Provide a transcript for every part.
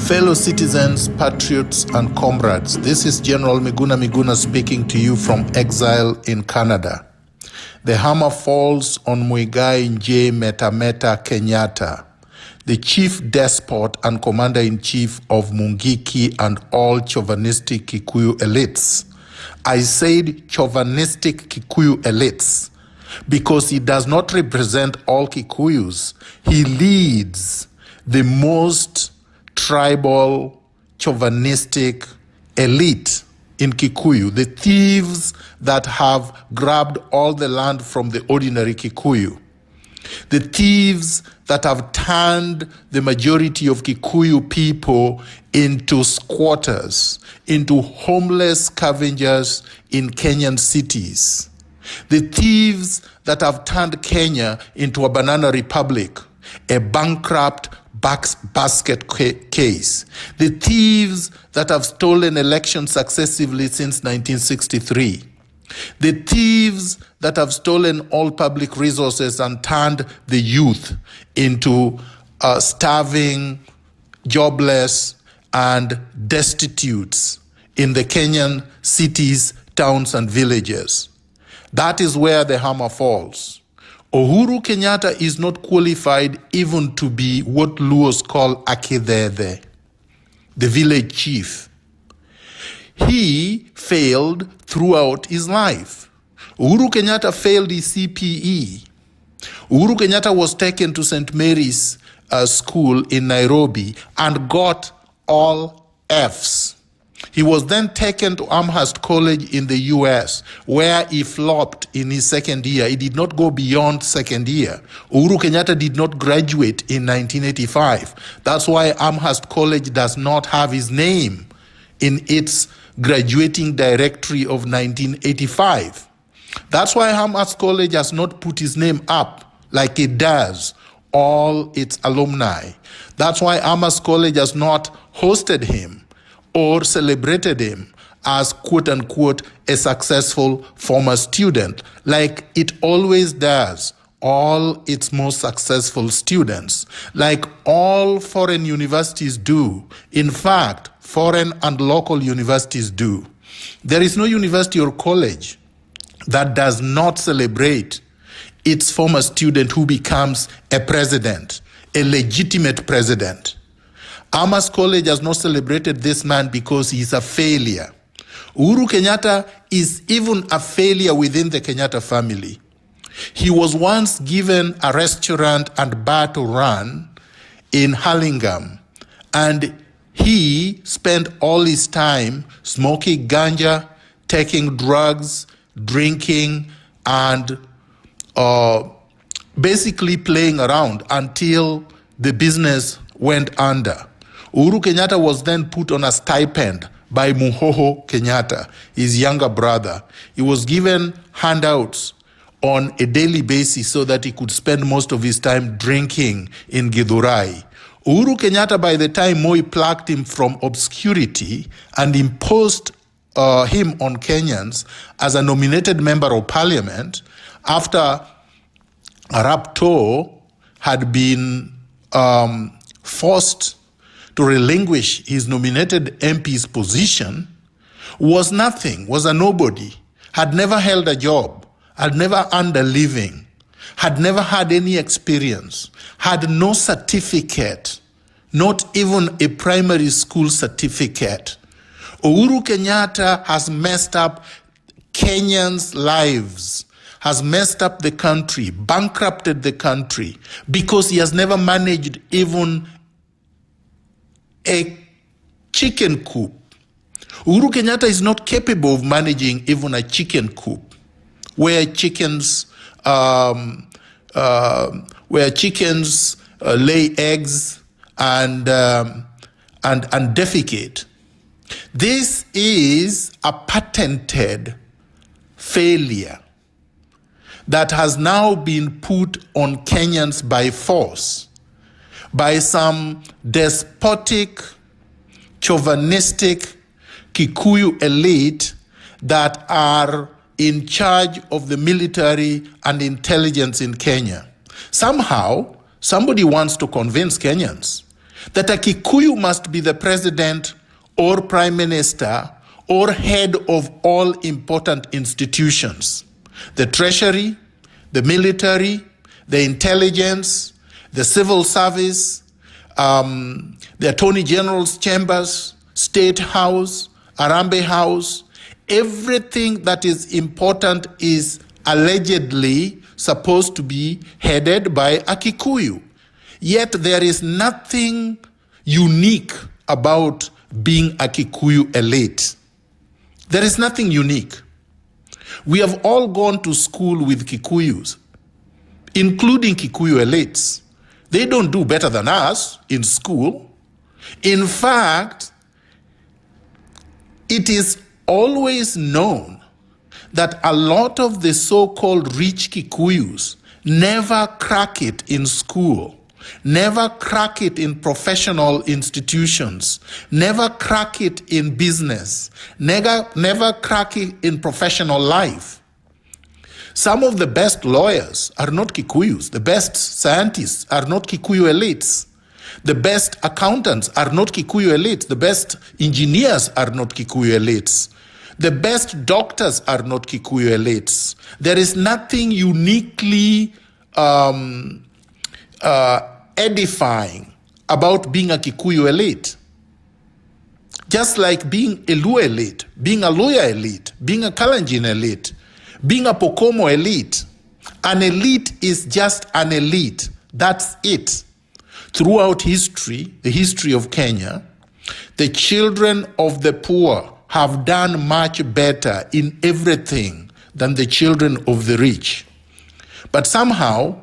Fellow citizens, patriots, and comrades, this is General Miguna Miguna speaking to you from exile in Canada. The hammer falls on Muigai Nje Metameta Kenyatta, the chief despot and commander-in-chief of Mungiki and all chauvinistic Kikuyu elites. I said chauvinistic Kikuyu elites because he does not represent all Kikuyus. He leads the most tribal, chauvinistic elite in Kikuyu, the thieves that have grabbed all the land from the ordinary Kikuyu, the thieves that have turned the majority of Kikuyu people into squatters, into homeless scavengers in Kenyan cities, the thieves that have turned Kenya into a banana republic, a bankrupt basket case, the thieves that have stolen elections successively since 1963, the thieves that have stolen all public resources and turned the youth into starving, jobless, and destitutes in the Kenyan cities, towns, and villages. That is where the hammer falls. Uhuru Kenyatta is not qualified even to be what Luos call Akidede, the village chief. He failed throughout his life. Uhuru Kenyatta failed his CPE. Uhuru Kenyatta was taken to St. Mary's School in Nairobi and got all Fs. He was then taken to Amherst College in the US, where he flopped in his second year. He did not go beyond second year. Uhuru Kenyatta did not graduate in 1985. That's why Amherst College does not have his name in its graduating directory of 1985. That's why Amherst College has not put his name up like it does all its alumni. That's why Amherst College has not hosted him or celebrated him as quote-unquote a successful former student, like it always does all its most successful students, like all foreign universities do. In fact, foreign and local universities do. There is no university or college that does not celebrate its former student who becomes a president, a legitimate president. Amherst College has not celebrated this man because he's a failure. Uhuru Kenyatta is even a failure within the Kenyatta family. He was once given a restaurant and bar to run in Hurlingham, and he spent all his time smoking ganja, taking drugs, drinking, and basically playing around until the business went under. Uhuru Kenyatta was then put on a stipend by Muhoho Kenyatta, his younger brother. He was given handouts on a daily basis so that he could spend most of his time drinking in Githurai. Uhuru Kenyatta, by the time Moi plucked him from obscurity and imposed him on Kenyans as a nominated member of parliament, after Arap Too had been forced to relinquish his nominated MP's position, was nothing, was a nobody, had never held a job, had never earned a living, had never had any experience, had no certificate, not even a primary school certificate. Uhuru Kenyatta has messed up Kenyans' lives, has messed up the country, bankrupted the country, because he has never managed even a chicken coop. Uhuru Kenyatta is not capable of managing even a chicken coop, where chickens lay eggs and defecate. This is a patented failure that has now been put on Kenyans by force, by some despotic, chauvinistic Kikuyu elite that are in charge of the military and intelligence in Kenya. Somehow, somebody wants to convince Kenyans that a Kikuyu must be the president or prime minister or head of all important institutions: the treasury, the military, the intelligence, the civil service, the Attorney General's chambers, State House, Arambe House. Everything that is important is allegedly supposed to be headed by a Kikuyu. Yet there is nothing unique about being a Kikuyu elite. There is nothing unique. We have all gone to school with Kikuyus, including Kikuyu elites. They don't do better than us in school. In fact, it is always known that a lot of the so-called rich Kikuyus never crack it in school, never crack it in professional institutions, never crack it in business, never crack it in professional life. Some of the best lawyers are not Kikuyus. The best scientists are not Kikuyu elites. The best accountants are not Kikuyu elites. The best engineers are not Kikuyu elites. The best doctors are not Kikuyu elites. There is nothing uniquely edifying about being a Kikuyu elite. Just like being a Luo elite, being a Luya elite, being a Kalenjin elite, being a Pokomo elite. An elite is just an elite. That's it. Throughout history, the history of Kenya, the children of the poor have done much better in everything than the children of the rich. But somehow,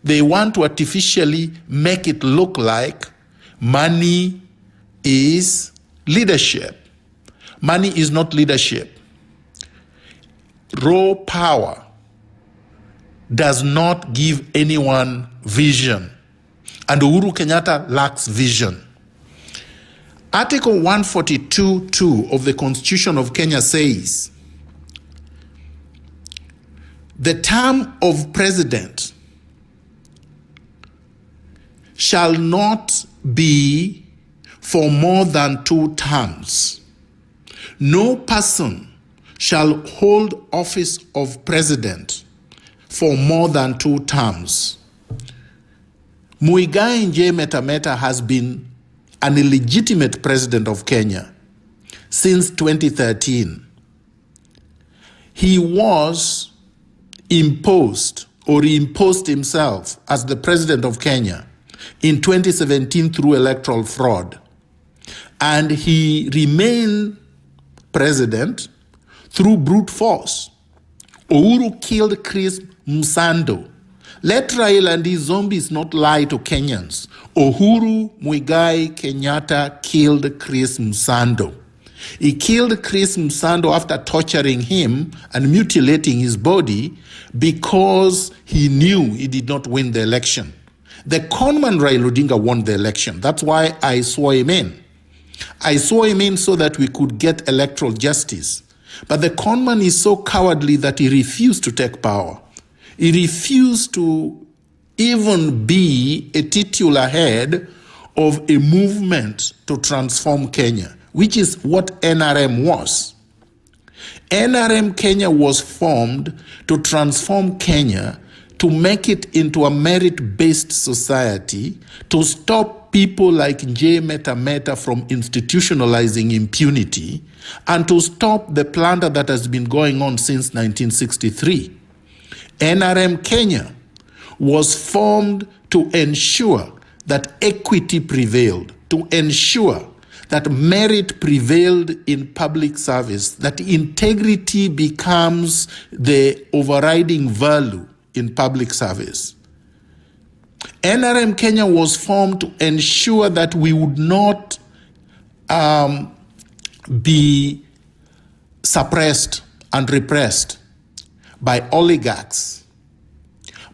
they want to artificially make it look like money is leadership. Money is not leadership. Raw power does not give anyone vision. And Uhuru Kenyatta lacks vision. Article 142(2) of the Constitution of Kenya says, the term of president shall not be for more than 2 terms. No person shall hold office of president for more than 2 terms. Muigai Metameta has been an illegitimate president of Kenya since 2013. He was imposed, or he imposed himself as the president of Kenya in 2017 through electoral fraud. And he remained president through brute force. Uhuru killed Chris Msando. Let Raila and his zombies not lie to Kenyans. Uhuru Muigai Kenyatta killed Chris Msando. He killed Chris Msando after torturing him and mutilating his body because he knew he did not win the election. The conman Raila Odinga won the election. That's why I swore him in. I swore him in so that we could get electoral justice. But the conman is so cowardly that he refused to take power. He refused to even be a titular head of a movement to transform Kenya, which is what NRM was. NRM Kenya was formed to transform Kenya, to make it into a merit-based society, to stop people like Metameta from institutionalizing impunity, and to stop the plunder that has been going on since 1963. NRM Kenya was formed to ensure that equity prevailed, to ensure that merit prevailed in public service, that integrity becomes the overriding value in public service. NRM Kenya was formed to ensure that we would not be suppressed and repressed by oligarchs,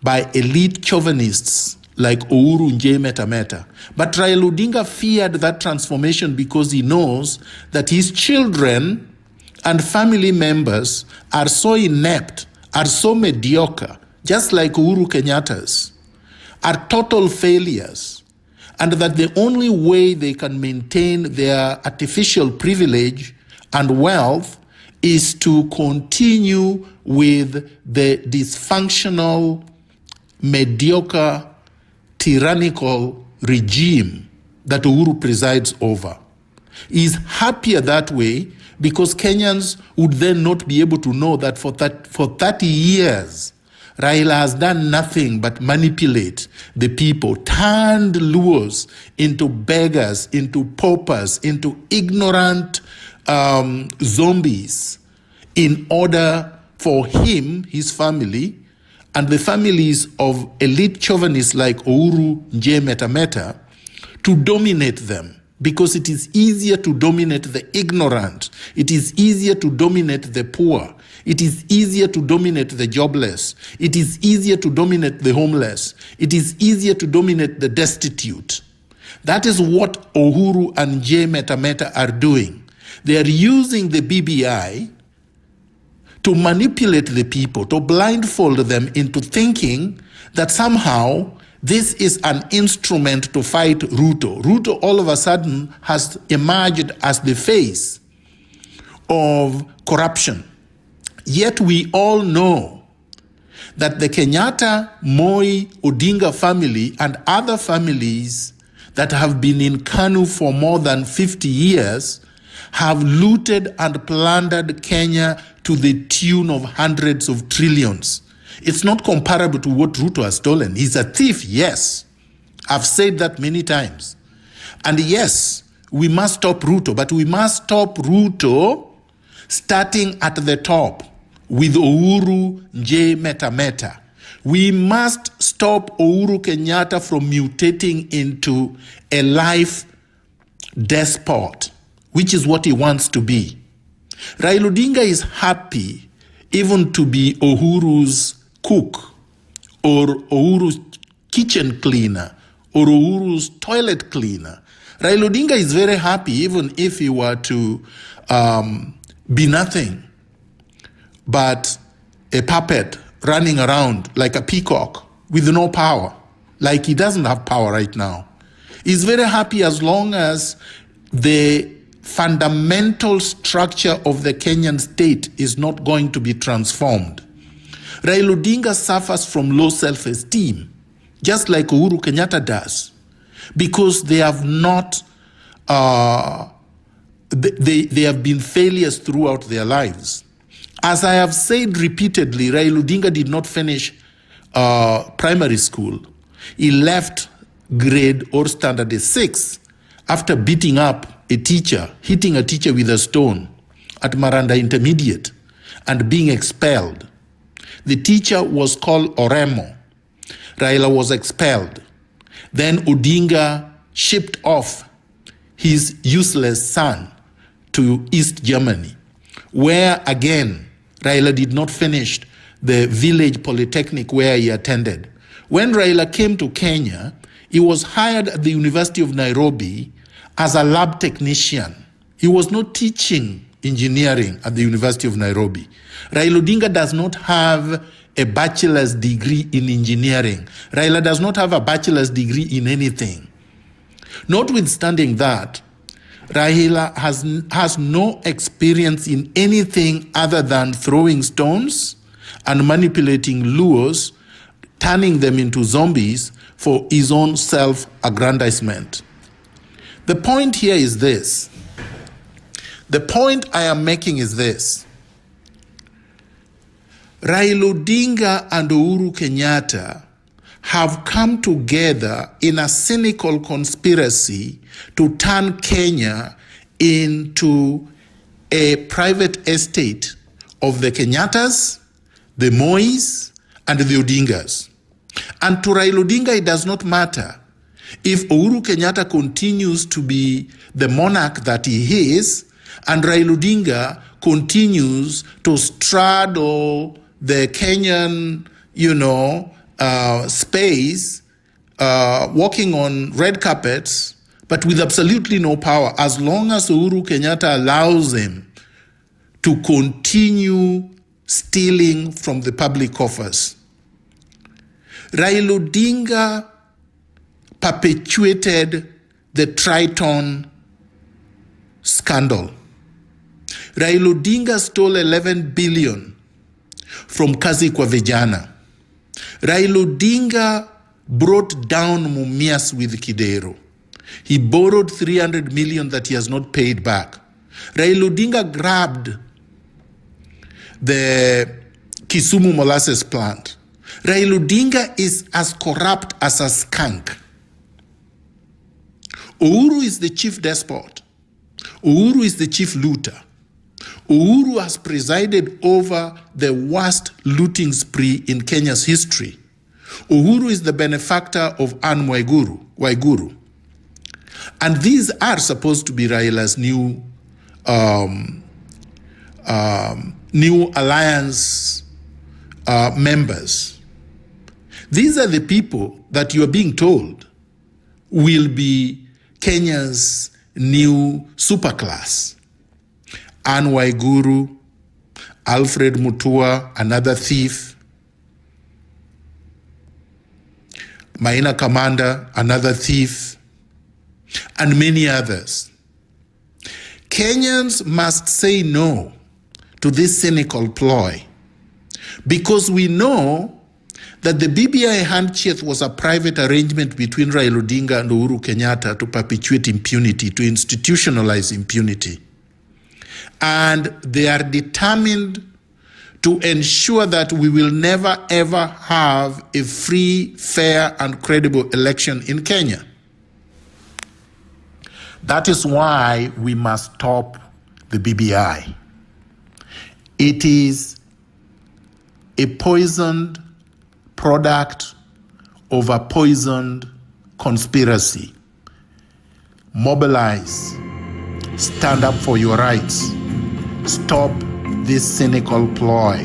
by elite chauvinists like Uhuru Metameta. But Raila Odinga feared that transformation because he knows that his children and family members are so inept, are so mediocre, just like Uhuru Kenyatta's, are total failures, and that the only way they can maintain their artificial privilege and wealth is to continue with the dysfunctional, mediocre, tyrannical regime that Uhuru presides over. He's happier that way because Kenyans would then not be able to know that for 30 years, Raila has done nothing but manipulate the people, turned Luos into beggars, into paupers, into ignorant zombies in order for him, his family, and the families of elite chauvinists like Uhuru, Meta to dominate them. Because it is easier to dominate the ignorant. It is easier to dominate the poor. It is easier to dominate the jobless. It is easier to dominate the homeless. It is easier to dominate the destitute. That is what Uhuru and Meta are doing. They are using the BBI to manipulate the people, to blindfold them into thinking that somehow this is an instrument to fight Ruto. Ruto all of a sudden has emerged as the face of corruption. Yet we all know that the Kenyatta, Moi, Odinga family and other families that have been in KANU for more than 50 years have looted and plundered Kenya to the tune of hundreds of trillions. It's not comparable to what Ruto has stolen. He's a thief, yes. I've said that many times. And yes, we must stop Ruto, but we must stop Ruto starting at the top with Uhuru Meta. We must stop Uhuru Kenyatta from mutating into a life despot, which is what he wants to be. Raila Odinga is happy even to be Uhuru's cook, or Uhuru's kitchen cleaner, or Uhuru's toilet cleaner. Raila Odinga is very happy even if he were to be nothing but a puppet running around like a peacock with no power, like he doesn't have power right now. He's very happy as long as the fundamental structure of the Kenyan state is not going to be transformed. Raila Odinga suffers from low self-esteem, just like Uhuru Kenyatta does, because they have not, they have been failures throughout their lives. As I have said repeatedly, Raila Odinga did not finish primary school. He left grade or standard 6 after beating up a teacher, hitting a teacher with a stone at Maranda Intermediate and being expelled. The teacher was called Oremo. Raila was expelled. Then Odinga shipped off his useless son to East Germany, where again, Raila did not finish the village polytechnic where he attended. When Raila came to Kenya, he was hired at the University of Nairobi as a lab technician. He was not teaching engineering at the University of Nairobi. Raila Odinga does not have a bachelor's degree in engineering. Raila does not have a bachelor's degree in anything. Notwithstanding that, Raila has no experience in anything other than throwing stones and manipulating Luos, turning them into zombies for his own self-aggrandizement. The point here is this. The point I am making is this. Raila Odinga and Uhuru Kenyatta have come together in a cynical conspiracy to turn Kenya into a private estate of the Kenyattas, the Mois, and the Odingas. And to Raila Odinga, it does not matter if Uhuru Kenyatta continues to be the monarch that he is, and Raila Odinga continues to straddle the Kenyan, space, walking on red carpets, but with absolutely no power, as long as Uhuru Kenyatta allows him to continue stealing from the public coffers. Raila Odinga perpetuated the Triton scandal. Raila Odinga stole 11 billion from kazi kwa vijana. Raila Odinga brought down Mumias with Kidero. He borrowed 300 million that he has not paid back. Raila Odinga grabbed the Kisumu molasses plant. Raila Odinga is as corrupt as a skunk. Uhuru is the chief despot. Uhuru is the chief looter. Uhuru has presided over the worst looting spree in Kenya's history. Uhuru is the benefactor of Anne Waiguru. And these are supposed to be Raila's new alliance members. These are the people that you are being told will be Kenya's new superclass. Anne Waiguru, Alfred Mutua, another thief, Maina Commander, another thief, and many others. Kenyans must say no to this cynical ploy, because we know that the BBI handshake was a private arrangement between Raila Odinga and Uhuru Kenyatta to perpetuate impunity, to institutionalize impunity. And they are determined to ensure that we will never ever have a free, fair, and credible election in Kenya. That is why we must stop the BBI. It is a poisoned product of a poisoned conspiracy. Mobilize. Stand up for your rights. Stop this cynical ploy.